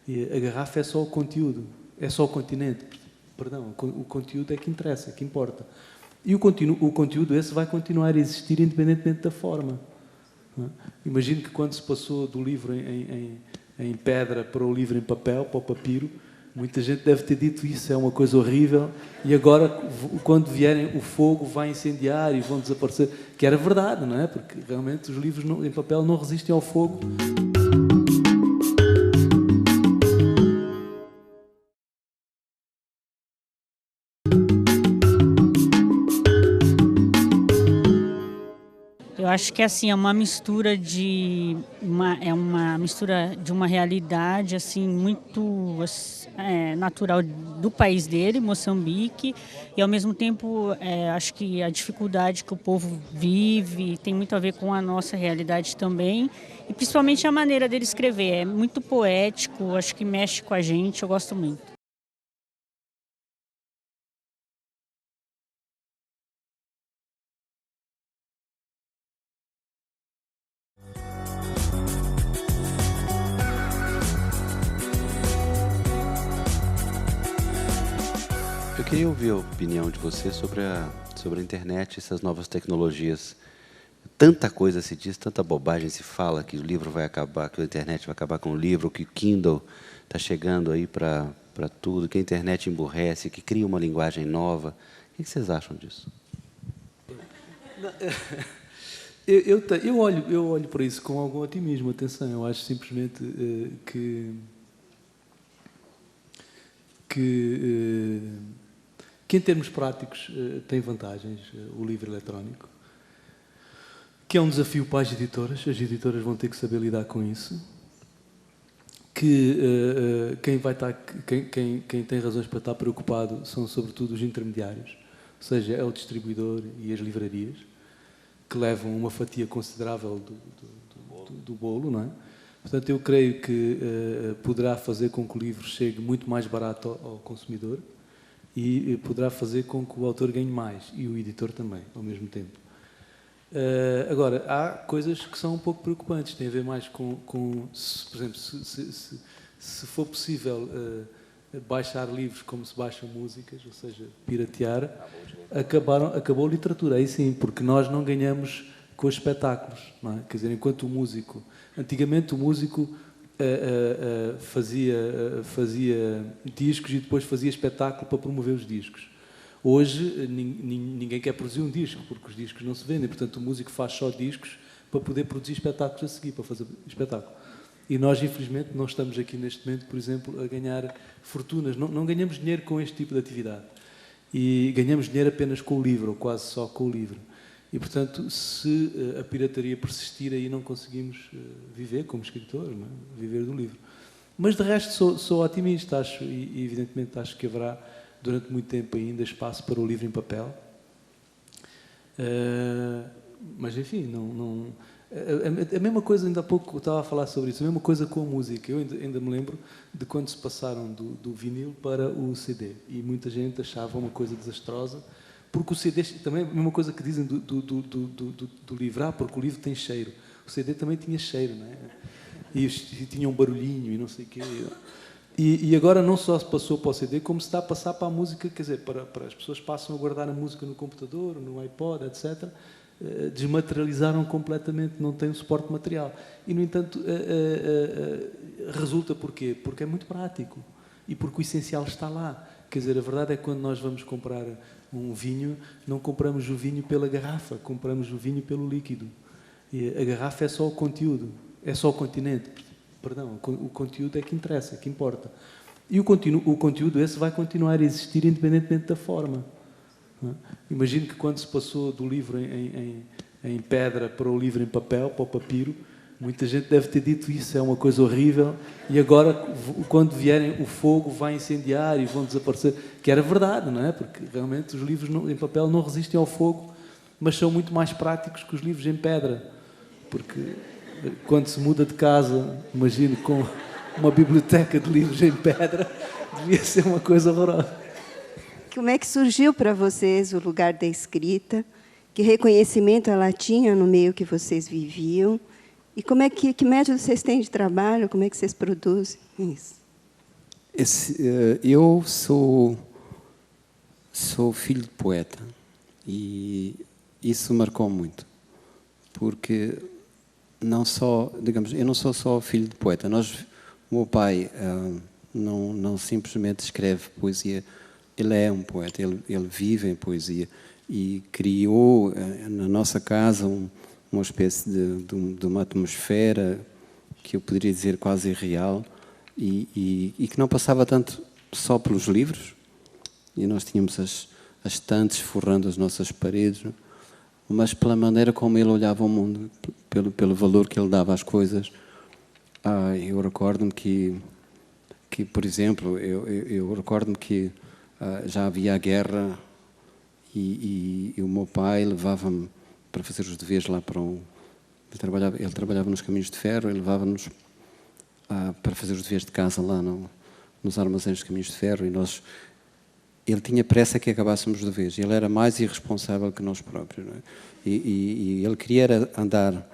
E a garrafa é só o conteúdo, é só o continente. Perdão, o conteúdo é que interessa, é que importa. E o conteúdo esse vai continuar a existir independentemente da forma. Imagino que quando se passou do livro em pedra para o livro em papel, para o papiro, Muita gente deve ter dito isso, é uma coisa horrível, e agora, quando vierem, o fogo vai incendiar e vão desaparecer. Que era verdade, não é? Porque realmente os livros em papel não resistem ao fogo. Eu acho que assim é uma mistura de uma realidade assim muito natural do país dele, Moçambique, e ao mesmo tempo acho que a dificuldade que o povo vive tem muito a ver com a nossa realidade também, e principalmente a maneira dele escrever, é muito poético, acho que mexe com a gente, eu gosto muito. Eu queria ouvir a opinião de você sobre a internet, essas novas tecnologias. Tanta coisa se diz, tanta bobagem se fala, que o livro vai acabar, que a internet vai acabar com o livro, que o Kindle está chegando aí para tudo, que a internet emburrece, que cria uma linguagem nova. O que vocês acham disso? Eu olho para isso com algum otimismo, atenção, eu acho simplesmente que em termos práticos tem vantagens o livro eletrónico, que é um desafio para as editoras vão ter que saber lidar com isso, que quem tem razões para estar preocupado são sobretudo os intermediários, ou seja, é o distribuidor e as livrarias, que levam uma fatia considerável do bolo, não é? Portanto, eu creio que poderá fazer com que o livro chegue muito mais barato ao consumidor e poderá fazer com que o autor ganhe mais, e o editor também, ao mesmo tempo. Agora, há coisas que são um pouco preocupantes, tem a ver mais com por exemplo, se for possível baixar livros como se baixam músicas, ou seja, piratear, acabou a literatura, aí sim, porque nós não ganhamos com os espetáculos, não é? Quer dizer, enquanto o músico... Antigamente o músico fazia discos e depois fazia espetáculo para promover os discos. Hoje ninguém quer produzir um disco, porque os discos não se vendem, portanto o músico faz só discos para poder produzir espetáculos a seguir, para fazer espetáculo. E nós, infelizmente, não estamos aqui neste momento, por exemplo, a ganhar fortunas. Não ganhamos dinheiro com este tipo de atividade. E ganhamos dinheiro apenas com o livro, ou quase só com o livro. E, portanto, se a pirataria persistir, aí não conseguimos viver como escritor, não é? Viver do livro. Mas, de resto, sou otimista, acho, e evidentemente acho que haverá, durante muito tempo ainda, espaço para o livro em papel. Mas, enfim, a mesma coisa, ainda há pouco eu estava a falar sobre isso, a mesma coisa com a música. Eu ainda me lembro de quando se passaram do vinil para o CD. E muita gente achava uma coisa desastrosa, porque o CD, também a mesma coisa que dizem do livro, porque o livro tem cheiro. O CD também tinha cheiro, não é? E tinha um barulhinho e não sei o quê. E agora não só se passou para o CD, como se está a passar para a música, quer dizer, para as pessoas passam a guardar a música no computador, no iPod, etc., desmaterializaram completamente, não têm o suporte material. E, no entanto, resulta porquê? Porque é muito prático e porque o essencial está lá. Quer dizer, a verdade é que quando nós vamos comprar um vinho, não compramos o vinho pela garrafa, compramos o vinho pelo líquido. E a garrafa é só o conteúdo, é só o continente. Perdão, o conteúdo é que interessa, é que importa. E o conteúdo esse vai continuar a existir independentemente da forma. Imagino que quando se passou do livro em pedra para o livro em papel, para o papiro, muita gente deve ter dito isso, é uma coisa horrível, e agora, quando vierem, o fogo vai incendiar e vão desaparecer. Que era verdade, não é? Porque realmente os livros em papel não resistem ao fogo, mas são muito mais práticos que os livros em pedra. Porque quando se muda de casa, imagino, com uma biblioteca de livros em pedra, devia ser uma coisa horrorosa. Como é que surgiu para vocês o lugar da escrita? Que reconhecimento ela tinha no meio que vocês viviam? E como é que método vocês têm de trabalho? Como é que vocês produzem isso? Eu sou filho de poeta e isso marcou muito, porque não só, digamos, eu não sou só filho de poeta. O meu pai não simplesmente escreve poesia, ele é um poeta, ele vive em poesia e criou na nossa casa uma espécie de uma atmosfera que eu poderia dizer quase irreal e que não passava tanto só pelos livros, e nós tínhamos as estantes forrando as nossas paredes, mas pela maneira como ele olhava o mundo, pelo valor que ele dava às coisas. Eu recordo-me que, por exemplo, eu recordo-me que já havia a guerra e o meu pai levava-me para fazer os deveres lá para ele trabalhava nos caminhos de ferro, ele levava-nos para fazer os deveres de casa lá nos armazéns dos caminhos de ferro, e ele tinha pressa que acabássemos os deveres. Ele era mais irresponsável que nós próprios, não é? E ele queria andar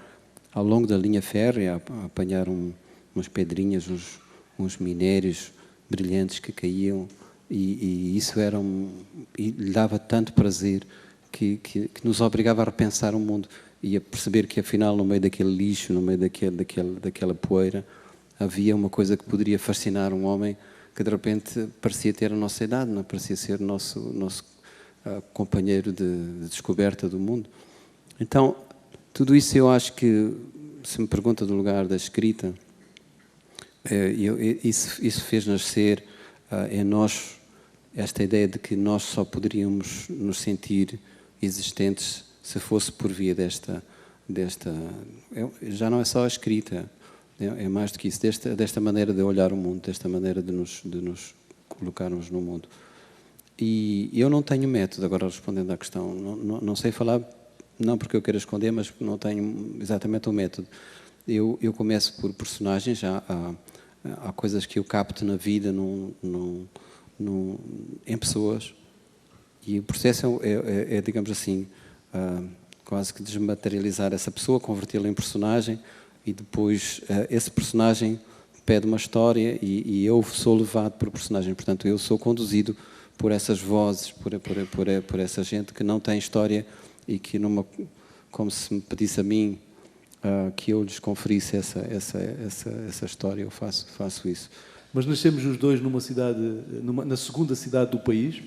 ao longo da linha férrea a apanhar umas pedrinhas, uns minérios brilhantes que caíam, e isso e lhe dava tanto prazer que nos obrigava a repensar o mundo e a perceber que, afinal, no meio daquele lixo, no meio daquela poeira, havia uma coisa que poderia fascinar um homem que, de repente, parecia ter a nossa idade, não parecia ser nosso companheiro de descoberta do mundo. Então, tudo isso eu acho que, se me pergunta do lugar da escrita, isso fez nascer em nós esta ideia de que nós só poderíamos nos sentir existentes se fosse por via desta já não é só a escrita, é mais do que isso, desta maneira de olhar o mundo, desta maneira de nos colocarmos no mundo. E eu não tenho método, agora respondendo à questão, não sei falar, não porque eu queira esconder, mas não tenho exatamente o método. Eu começo por personagens, há coisas que eu capto na vida, em pessoas, e o processo é digamos assim, quase que desmaterializar essa pessoa, convertê-la em personagem, e depois esse personagem pede uma história e eu sou levado por personagem. Portanto, eu sou conduzido por essas vozes, por essa gente que não tem história e que, como se me pedisse a mim que eu lhes conferisse essa história, eu faço isso. Mas nascemos os dois numa cidade, na segunda cidade do país.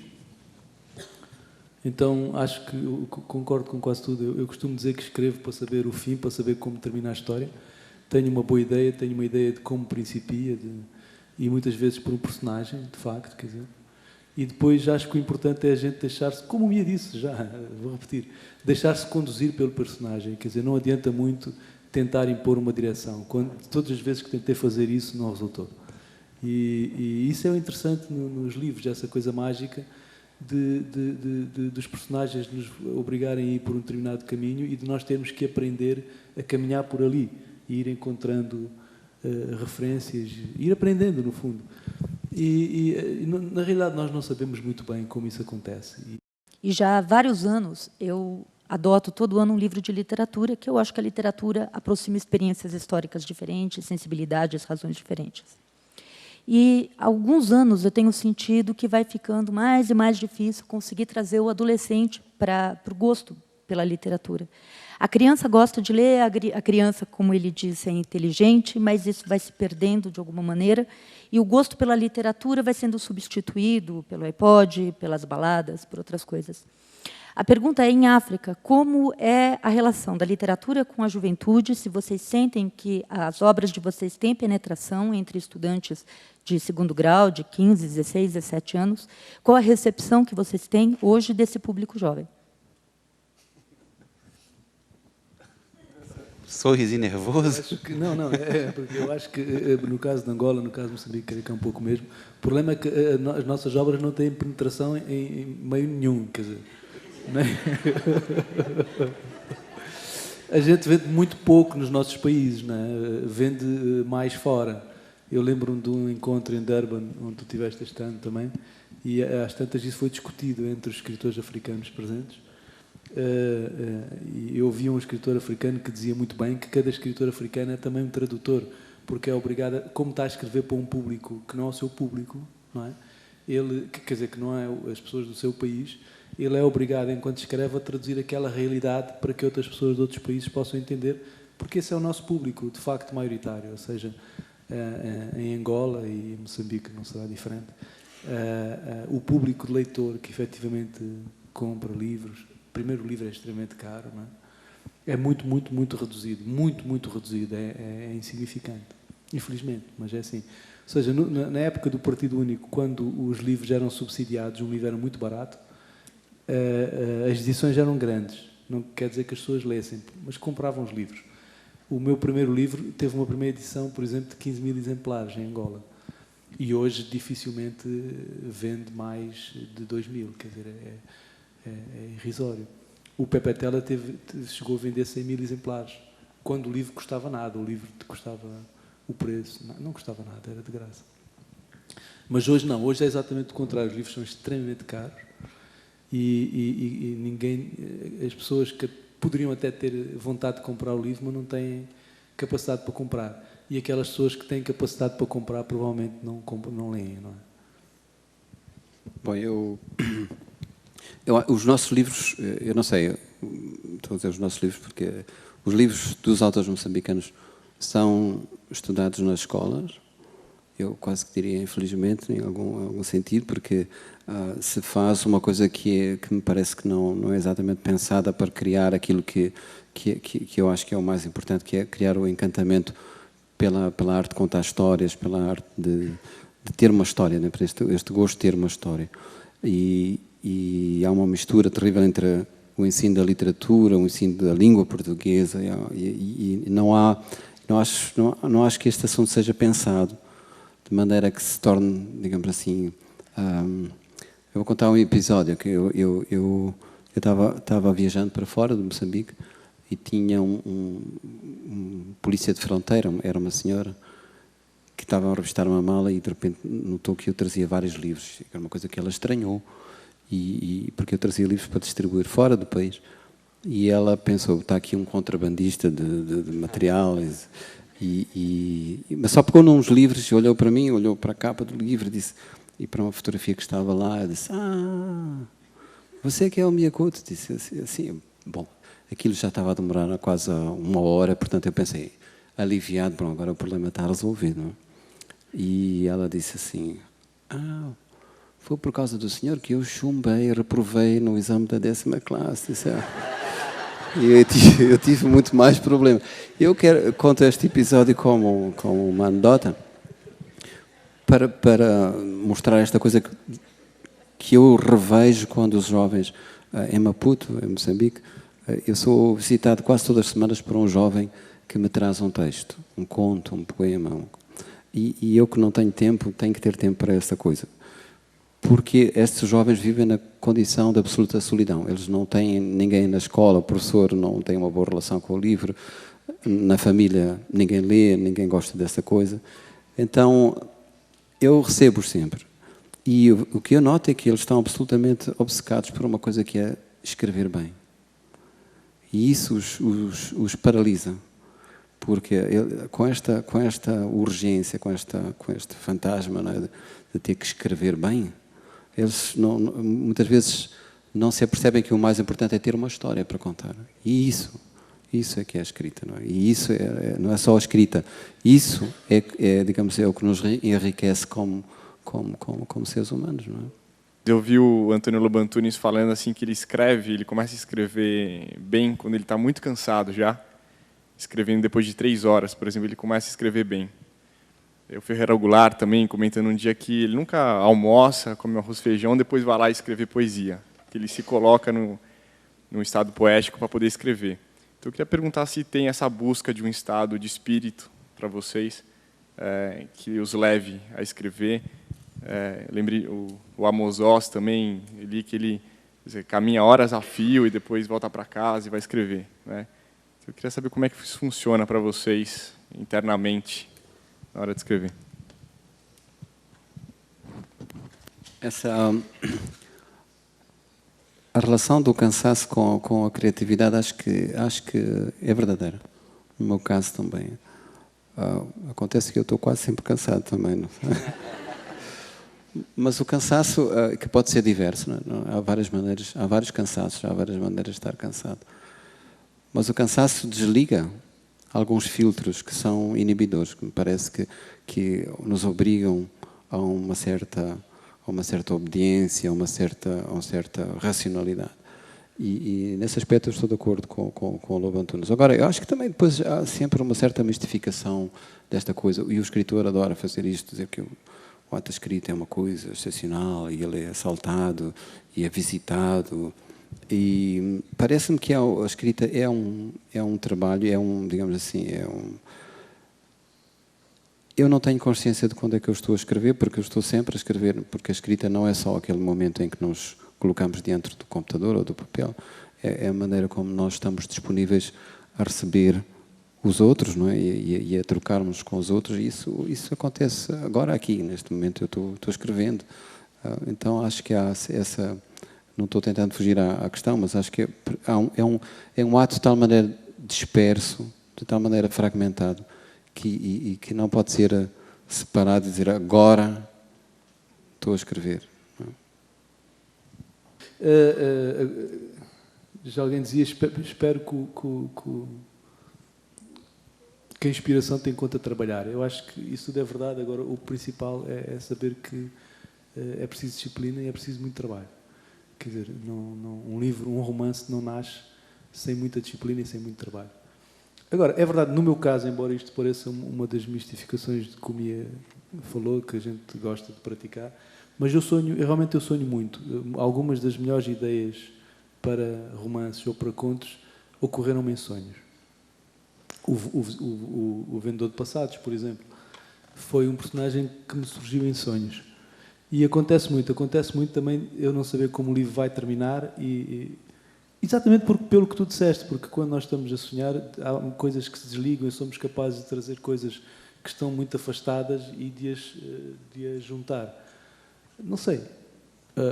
Então, acho que eu concordo com quase tudo. Eu costumo dizer que escrevo para saber o fim, para saber como termina a história. Tenho uma boa ideia, tenho uma ideia de como principia, e muitas vezes por um personagem, de facto, quer dizer. E depois acho que o importante é a gente deixar-se, como o Mia disse já, vou repetir, deixar-se conduzir pelo personagem. Quer dizer, não adianta muito tentar impor uma direção. Todas as vezes que tentei fazer isso, não resultou. E isso é o interessante nos livros, essa coisa mágica dos personagens nos obrigarem a ir por um determinado caminho e de nós termos que aprender a caminhar por ali e ir encontrando referências, ir aprendendo, no fundo. Na realidade, nós não sabemos muito bem como isso acontece. E já há vários anos eu adoto todo ano um livro de literatura, que eu acho que a literatura aproxima experiências históricas diferentes, sensibilidades, razões diferentes. E há alguns anos eu tenho sentido que vai ficando mais e mais difícil conseguir trazer o adolescente para o gosto pela literatura. A criança gosta de ler, a criança, como ele diz, é inteligente, mas isso vai se perdendo de alguma maneira, e o gosto pela literatura vai sendo substituído pelo iPod, pelas baladas, por outras coisas. A pergunta é, em África, como é a relação da literatura com a juventude, se vocês sentem que as obras de vocês têm penetração entre estudantes de segundo grau, de 15, 16, 17 anos, qual a recepção que vocês têm hoje desse público jovem? Sorrisinho nervoso? Não, porque eu acho que no caso de Angola, no caso de Moçambique, creio que é um pouco mesmo, o problema é que as nossas obras não têm penetração em meio nenhum, quer dizer, a gente vende muito pouco nos nossos países, não é? Vende mais fora. Eu lembro-me de um encontro em Durban, onde tu estiveste este ano também, e às tantas isso foi discutido entre os escritores africanos presentes. E eu ouvi um escritor africano que dizia muito bem que cada escritor africano é também um tradutor, porque é obrigado, como está a escrever para um público que não é o seu público, não é? Ele, quer dizer, que não é as pessoas do seu país, ele é obrigado, enquanto escreve, a traduzir aquela realidade para que outras pessoas de outros países possam entender, porque esse é o nosso público, de facto, maioritário. Ou seja, em Angola e em Moçambique não será diferente, o público de leitor que efetivamente compra livros, o primeiro livro é extremamente caro, não é? É muito reduzido, muito reduzido, é insignificante, infelizmente, mas é assim. Ou seja, na época do Partido Único, quando os livros eram subsidiados, um livro era muito barato, as edições eram grandes, não quer dizer que as pessoas lessem, mas compravam os livros. O meu primeiro livro teve uma primeira edição, por exemplo, de 15 mil exemplares em Angola. E hoje dificilmente vende mais de 2 mil, quer dizer, é irrisório. O Pepe Tela chegou a vender 100 mil exemplares, quando o livro custava nada, o livro custava o preço, não custava nada, era de graça. Mas hoje não, hoje é exatamente o contrário, os livros são extremamente caros e ninguém, as pessoas que poderiam até ter vontade de comprar o livro, mas não têm capacidade para comprar. E aquelas pessoas que têm capacidade para comprar provavelmente não leem, não é? Bom, os nossos livros, eu não sei, estou a dizer os nossos livros porque os livros dos autores moçambicanos são estudados nas escolas, eu quase que diria infelizmente, em algum sentido, porque se faz uma coisa que me parece que não é exatamente pensada para criar aquilo que eu acho que é o mais importante, que é criar o encantamento pela arte de contar histórias, pela arte de ter uma história, né? Este gosto de ter uma história. E há uma mistura terrível entre o ensino da literatura, o ensino da língua portuguesa, e não acho que este assunto seja pensado de maneira que se torne, digamos assim... eu vou contar um episódio que eu estava viajando para fora de Moçambique e tinha um polícia de fronteira, era uma senhora que estava a revistar uma mala e de repente notou que eu trazia vários livros. Era uma coisa que ela estranhou, porque eu trazia livros para distribuir fora do país. E ela pensou, está aqui um contrabandista de material. Mas só pegou nos livros, olhou para mim, olhou para a capa do livro e para uma fotografia que estava lá, disse, você que é o Miyakoto? Disse assim, bom, aquilo já estava a demorar quase 1 hora, portanto eu pensei, aliviado, bom, agora o problema está resolvido. Não é? E ela disse assim, foi por causa do senhor que eu chumbei, reprovei no exame da 10ª classe. Disse, e eu tive muito mais problema. Eu conto este episódio como uma anedota para mostrar esta coisa que eu revejo quando os jovens, em Maputo, em Moçambique, eu sou visitado quase todas as semanas por um jovem que me traz um texto, um conto, um poema. E eu que não tenho tempo, tenho que ter tempo para essa coisa. Porque estes jovens vivem na condição de absoluta solidão. Eles não têm ninguém na escola, o professor não tem uma boa relação com o livro, na família ninguém lê, ninguém gosta dessa coisa. Então, eu recebo-os sempre. E o que eu noto é que eles estão absolutamente obcecados por uma coisa que é escrever bem. E isso os paralisa. Porque com esta urgência, com este fantasma, né, de ter que escrever bem, eles muitas vezes não se apercebem que o mais importante é ter uma história para contar. E isso é que é a escrita, não é? E isso não é só a escrita. Isso digamos, é o que nos enriquece como seres humanos, não é? Eu vi o Antônio Lobo Antunes falando assim que ele começa a escrever bem quando ele está muito cansado já, escrevendo depois de 3 horas, por exemplo, ele começa a escrever bem. O Ferreira Goulart também comentando um dia que ele nunca almoça, come arroz e feijão, depois vai lá escrever poesia, que ele se coloca no estado poético para poder escrever. Então eu queria perguntar se tem essa busca de um estado de espírito para vocês, que os leve a escrever. Lembrei o Amos Oz também, ele caminha horas a fio e depois volta para casa e vai escrever, né? Então, eu queria saber como é que isso funciona para vocês internamente na hora de escrever. A relação do cansaço com a criatividade acho que é verdadeira. No meu caso também. Acontece que eu estou quase sempre cansado também. Não? Mas o cansaço que pode ser diverso. Não? Há várias maneiras, há vários cansaços, há várias maneiras de estar cansado. Mas o cansaço desliga alguns filtros que são inibidores, que me parece que nos obrigam a uma certa obediência, a uma certa racionalidade. E nesse aspecto eu estou de acordo com o Lobo Antunes. Agora, eu acho que também depois há sempre uma certa mistificação desta coisa, e o escritor adora fazer isto, dizer que o ato escrito é uma coisa excepcional, e ele é assaltado, e é visitado, e parece-me que a escrita é um trabalho, digamos assim, eu não tenho consciência de quando é que eu estou a escrever, porque eu estou sempre a escrever, porque a escrita não é só aquele momento em que nos colocamos diante do computador ou do papel, é a maneira como nós estamos disponíveis a receber os outros, não é? E a trocarmos com os outros, e isso acontece agora aqui, neste momento eu estou escrevendo. Então acho que há essa... Não estou tentando fugir à questão, mas acho que é um ato de tal maneira disperso, de tal maneira fragmentado, que não pode ser separado e dizer agora estou a escrever. Já alguém dizia, espero que a inspiração tem conta trabalhar. Eu acho que isso tudo é verdade. Agora, o principal é saber que é preciso disciplina e é preciso muito trabalho. Quer dizer, um livro, um romance não nasce sem muita disciplina e sem muito trabalho. Agora, é verdade, no meu caso, embora isto pareça uma das mistificações de como falou, que a gente gosta de praticar, mas eu realmente sonho muito. Algumas das melhores ideias para romances ou para contos ocorreram-me em sonhos. O Vendedor de Passados, por exemplo, foi um personagem que me surgiu em sonhos. E acontece muito também eu não saber como o livro vai terminar, exatamente pelo que tu disseste, porque quando nós estamos a sonhar há coisas que se desligam e somos capazes de trazer coisas que estão muito afastadas e de as juntar. Não sei,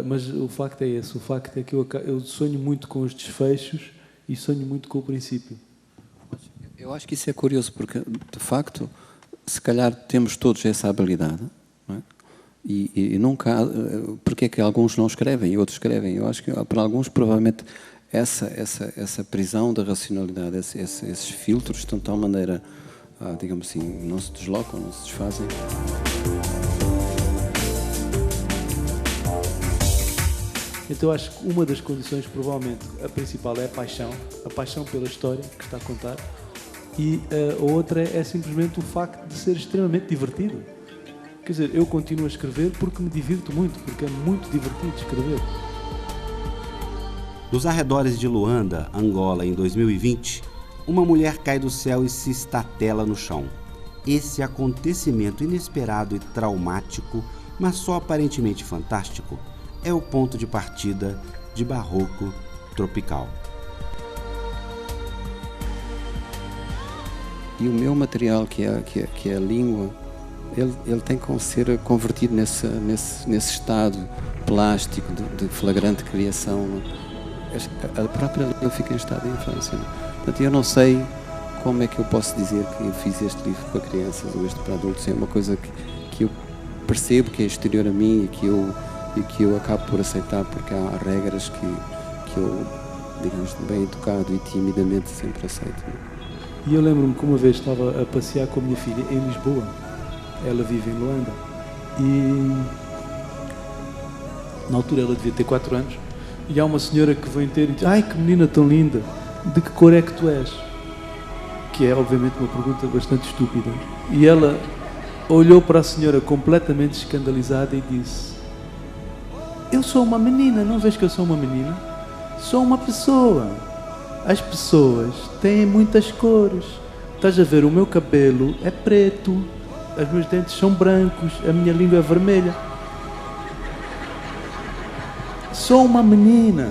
mas o facto é esse, o facto é que eu sonho muito com os desfechos e sonho muito com o princípio. Eu acho que isso é curioso, porque, de facto, se calhar temos todos essa habilidade, não é? E nunca há, porque é que alguns não escrevem e outros escrevem. Eu acho que para alguns provavelmente essa prisão da racionalidade, esses filtros estão de tal maneira, digamos assim, não se deslocam, não se desfazem. Então eu acho que uma das condições, provavelmente a principal, é a paixão pela história que está a contar, e a outra é simplesmente o facto de ser extremamente divertido. Quer dizer, eu continuo a escrever porque me divirto muito, porque é muito divertido escrever. Nos arredores de Luanda, Angola, em 2020, uma mulher cai do céu e se estatela no chão. Esse acontecimento inesperado e traumático, mas só aparentemente fantástico, é o ponto de partida de Barroco Tropical. E o meu material, que é a língua, ele tem que ser convertido nesse estado plástico de flagrante criação. A própria língua fica em estado de infância. Portanto, eu não sei como é que eu posso dizer que eu fiz este livro para crianças ou este para adultos. É uma coisa que eu percebo que é exterior a mim e que eu acabo por aceitar, porque há regras que eu, digamos, bem educado e timidamente sempre aceito. E eu lembro-me que uma vez estava a passear com a minha filha em Lisboa. Ela vive em Luanda. E na altura ela devia ter 4 anos. E há uma senhora que vem ter e diz: ai, que menina tão linda, de que cor é que tu és? Que é obviamente uma pergunta bastante estúpida. E ela olhou para a senhora completamente escandalizada e disse: eu sou uma menina, não vês que eu sou uma menina? Sou uma pessoa. As pessoas têm muitas cores. Estás a ver, o meu cabelo é preto, os meus dentes são brancos, a minha língua é vermelha. Sou uma menina.